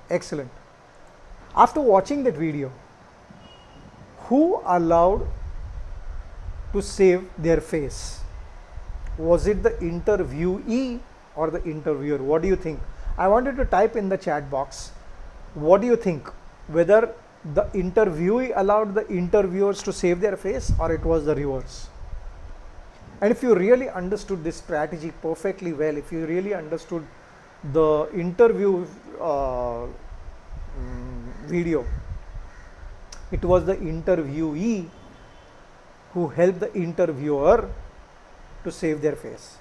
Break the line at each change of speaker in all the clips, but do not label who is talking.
Excellent. After watching that video, who allowed to save their face? Was it the interviewee or the interviewer? What do you think? I wanted to type in the chat box. What do you think? Whether the interviewee allowed the interviewers to save their face or it was the reverse? And if you really understood this strategy perfectly well, if you really understood the interview video, it was the interviewee who helped the interviewer to save their face.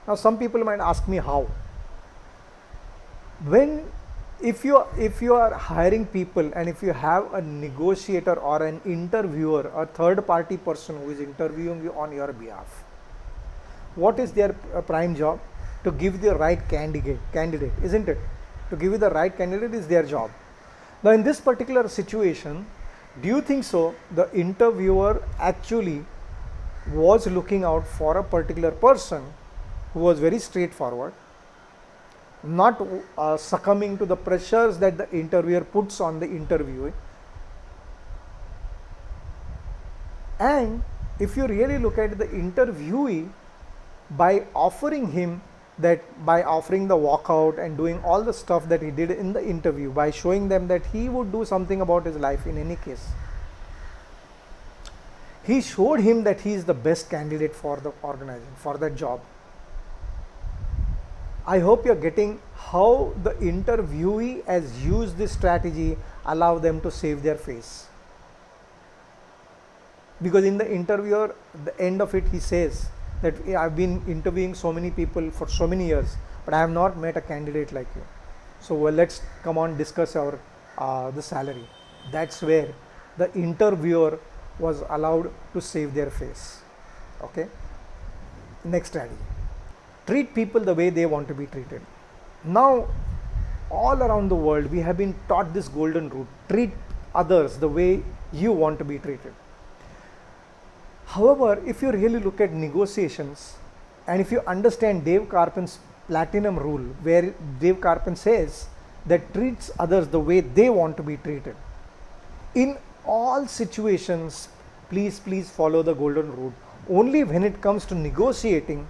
Now some people might ask me how. If you are hiring people and if you have a negotiator or an interviewer, a third party person who is interviewing you on your behalf, what is their prime job? To give the right candidate, isn't it? To give you the right candidate is their job. Now in this particular situation, do you think so the interviewer actually was looking out for a particular person who was very straightforward, not succumbing to the pressures that the interviewer puts on the interviewee? And if you really look at the interviewee, by offering him that, by offering the walkout and doing all the stuff that he did in the interview, by showing them that he would do something about his life in any case, he showed him that he is the best candidate for the organization, for that job. I hope you're getting how the interviewee has used this strategy, allow them to save their face. Because in the interviewer, the end of it, he says that I've been interviewing so many people for so many years, but I have not met a candidate like you. So well, let's come on discuss our the salary. That's where the interviewer was allowed to save their face. Okay. Next strategy. Treat people the way they want to be treated. Now, all around the world, we have been taught this golden rule: treat others the way you want to be treated. However, if you really look at negotiations and if you understand Dave Karpin's platinum rule, where Dave Karpin says that treats others the way they want to be treated, in all situations, please follow the golden rule. Only when it comes to negotiating,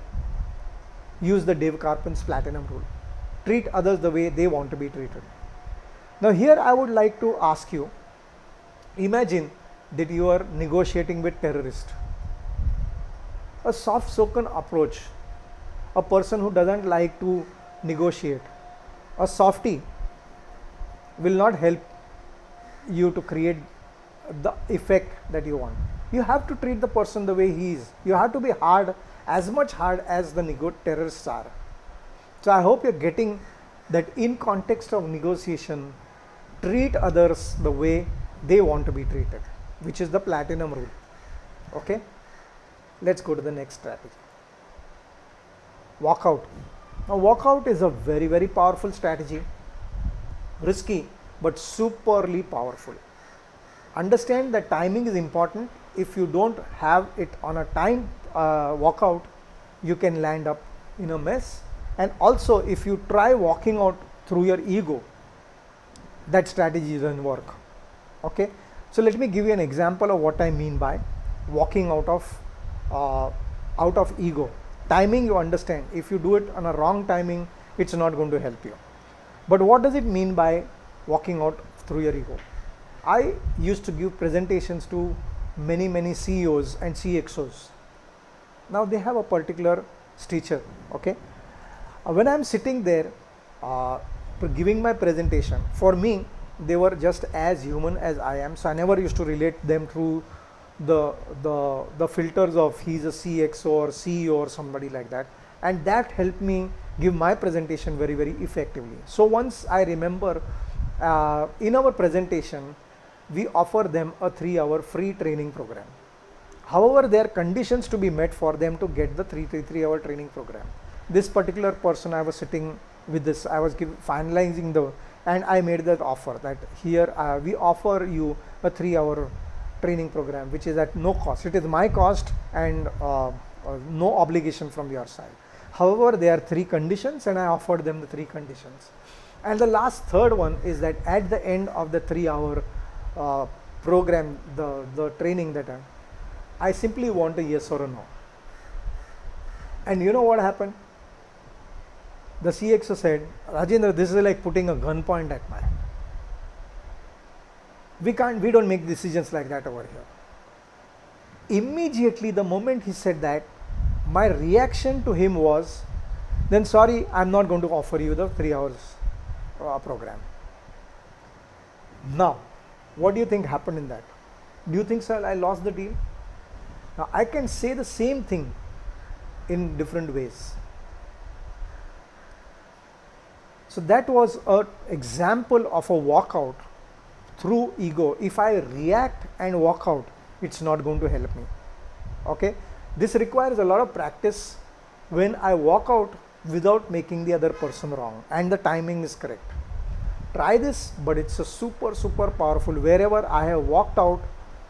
use the Dave Karpin's platinum rule. Treat others the way they want to be treated. Now here I would like to ask you, imagine that you are negotiating with terrorists. A soft-spoken approach, a person who doesn't like to negotiate, a softie, will not help you to create the effect that you want. You have to treat the person the way he is. You have to be hard, as much hard as the terrorists are. So I hope you're getting that in context of negotiation, treat others the way they want to be treated, which is the platinum rule. Okay, let's go to the next strategy. Walkout. Now walkout is a very powerful strategy, risky but superly powerful. Understand that timing is important. If you don't have it on a time walkout, you can land up in a mess. And also, if you try walking out through your ego, that strategy doesn't work. Okay, so let me give you an example of what I mean by walking out of ego. Timing, you understand. If you do it on a wrong timing, it's not going to help you. But what does it mean by walking out through your ego? I used to give presentations to many CEOs and CXOs. Now they have a particular stature. Okay, when I'm sitting there giving my presentation, for me they were just as human as I am. So I never used to relate them through the filters of he's a CXO or CEO or somebody like that, and that helped me give my presentation very effectively. So once I remember in our presentation, we offer them a 3-hour free training program. However, there are conditions to be met for them to get the 3-hour training program. This particular person I was sitting with this, I was finalizing and I made that offer that here we offer you a 3-hour training program which is at no cost. It is my cost and no obligation from your side. However, there are 3 conditions and I offered them the 3 conditions. And the last third one is that at the end of the 3 hour program, the training that I simply want a yes or a no. And you know what happened? The CXO said, Rajendra, this is like putting a gunpoint at my. We don't make decisions like that over here. Immediately, the moment he said that, my reaction to him was, then sorry, I'm not going to offer you the 3 hours program. Now, what do you think happened in that? Do you think, sir, I lost the deal? Now, I can say the same thing in different ways. So that was an example of a walkout through ego. If I react and walk out, it's not going to help me. Okay, this requires a lot of practice when I walk out without making the other person wrong and the timing is correct. Try this, but it's a super powerful. Wherever I have walked out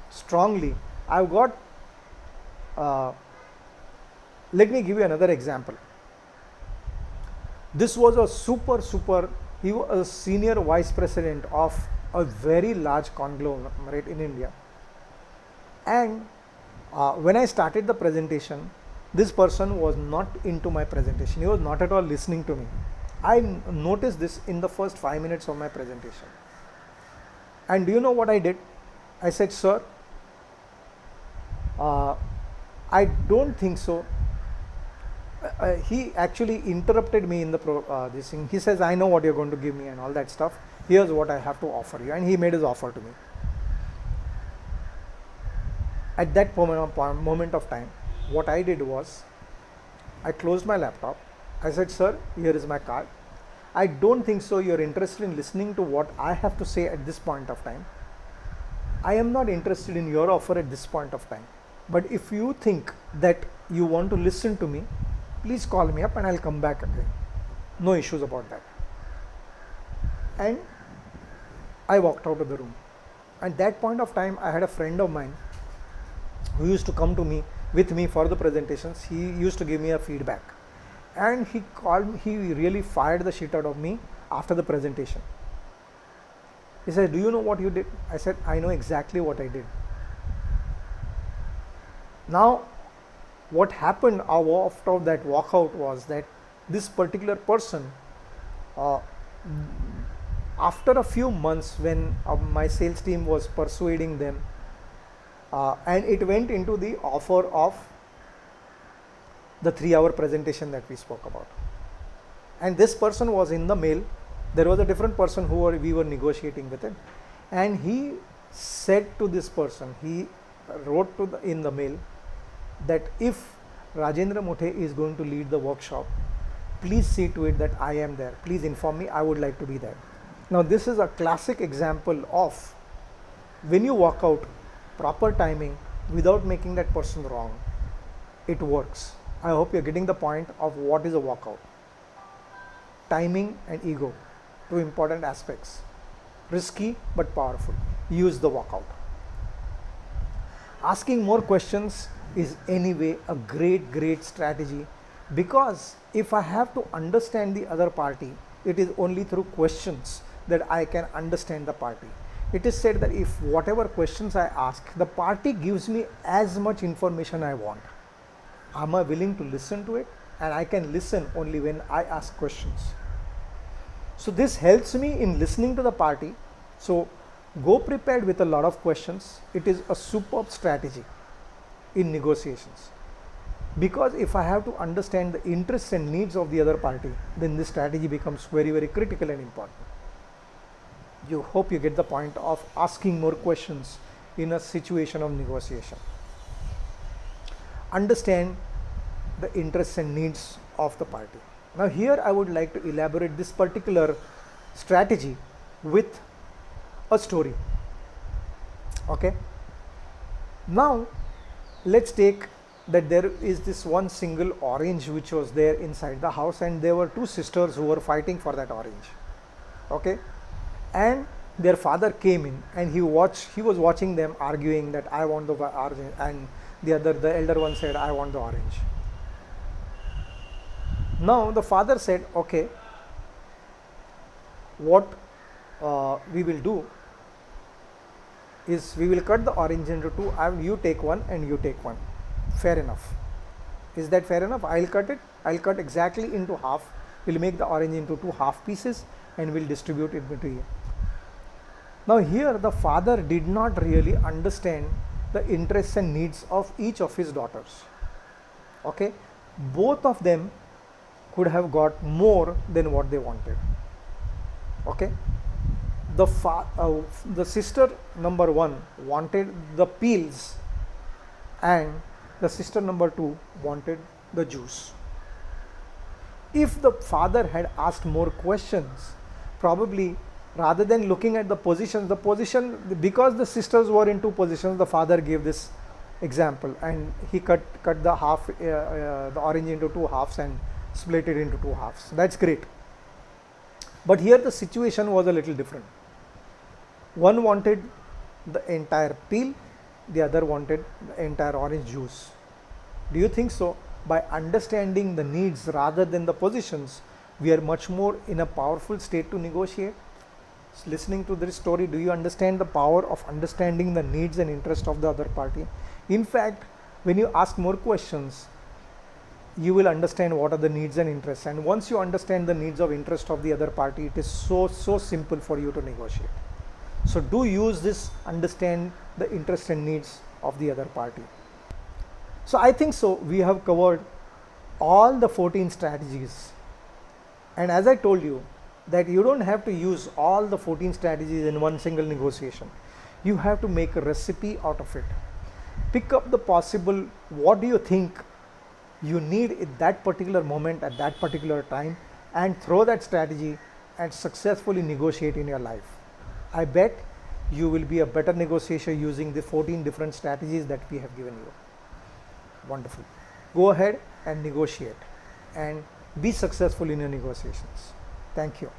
strongly, I've got let me give you another example. This was a he was a senior vice president of a very large conglomerate in India. And when I started the presentation, this person was not into my presentation. He was not at all listening to me. I noticed this in the first 5 minutes of my presentation. And do you know what I did? I said, sir, I don't think so. He actually interrupted me in the this thing. He says, I know what you're going to give me and all that stuff. Here's what I have to offer you. And he made his offer to me. At that moment of time, what I did was, I closed my laptop. I said, sir, here is my card. I don't think so you're interested in listening to what I have to say at this point of time. I am not interested in your offer at this point of time. But if you think that you want to listen to me, please call me up and I'll come back again. No issues about that. And I walked out of the room. At that point of time, I had a friend of mine who used to come to me with me for the presentations. He used to give me a feedback. And he called me, he really fired the shit out of me after the presentation. He said, do you know what you did? I said, I know exactly what I did. Now, what happened after that walkout was that this particular person, after a few months when my sales team was persuading them, and it went into the offer of the 3-hour presentation that we spoke about. And this person was in the mail. There was a different person we were negotiating with it. And he said to this person, he wrote in the mail that if Rajendra Mothe is going to lead the workshop, please see to it that I am there. Please inform me, I would like to be there. Now this is a classic example of when you walk out, proper timing without making that person wrong, it works. I hope you're getting the point of what is a walkout. Timing and ego, two important aspects. Risky but powerful. Use the walkout. Asking more questions is anyway a great strategy, because if I have to understand the other party, it is only through questions that I can understand the party. It is said that if whatever questions I ask, the party gives me as much information I want. Am I willing to listen to it? And I can listen only when I ask questions. So this helps me in listening to the party. So go prepared with a lot of questions. It is a superb strategy in negotiations. Because if I have to understand the interests and needs of the other party, then this strategy becomes very critical and important. You hope you get the point of asking more questions in a situation of negotiation. Understand the interests and needs of the party. Now here I would like to elaborate this particular strategy with a story. Okay. Now let's take that there is this one single orange which was there inside the house, and there were two sisters who were fighting for that orange. Okay. And their father came in and he was watching them arguing that I want the orange, and the elder one said, I want the orange. Now the father said, okay, what we will do is we will cut the orange into two, and you take one and you take one. Fair enough. Is that fair enough? I'll cut it. I'll cut exactly into half. We'll make the orange into two half pieces and we'll distribute it between you. Now here the father did not really understand the interests and needs of each of his daughters. Okay, both of them could have got more than what they wanted. Okay, the sister number one wanted the peels and the sister number two wanted the juice. If the father had asked more questions, probably rather than looking at the position, because the sisters were in two positions, the father gave this example and he cut the orange into two halves and split it into two halves. That's great. But here the situation was a little different. One wanted the entire peel, the other wanted the entire orange juice. Do you think so? By understanding the needs rather than the positions, we are much more in a powerful state to negotiate. Listening to this story, do you understand the power of understanding the needs and interest of the other party? In fact, when you ask more questions, you will understand what are the needs and interests, and once you understand the needs of interest of the other party, it is so simple for you to negotiate. So do use this, understand the interests and needs of the other party. So I think so we have covered all the 14 strategies, and as I told you that you don't have to use all the 14 strategies in one single negotiation. You have to make a recipe out of it. Pick up the possible, what do you think you need at that particular moment at that particular time, and throw that strategy and successfully negotiate in your life. I bet you will be a better negotiator using the 14 different strategies that we have given you. Wonderful. Go ahead and negotiate and be successful in your negotiations. Thank you.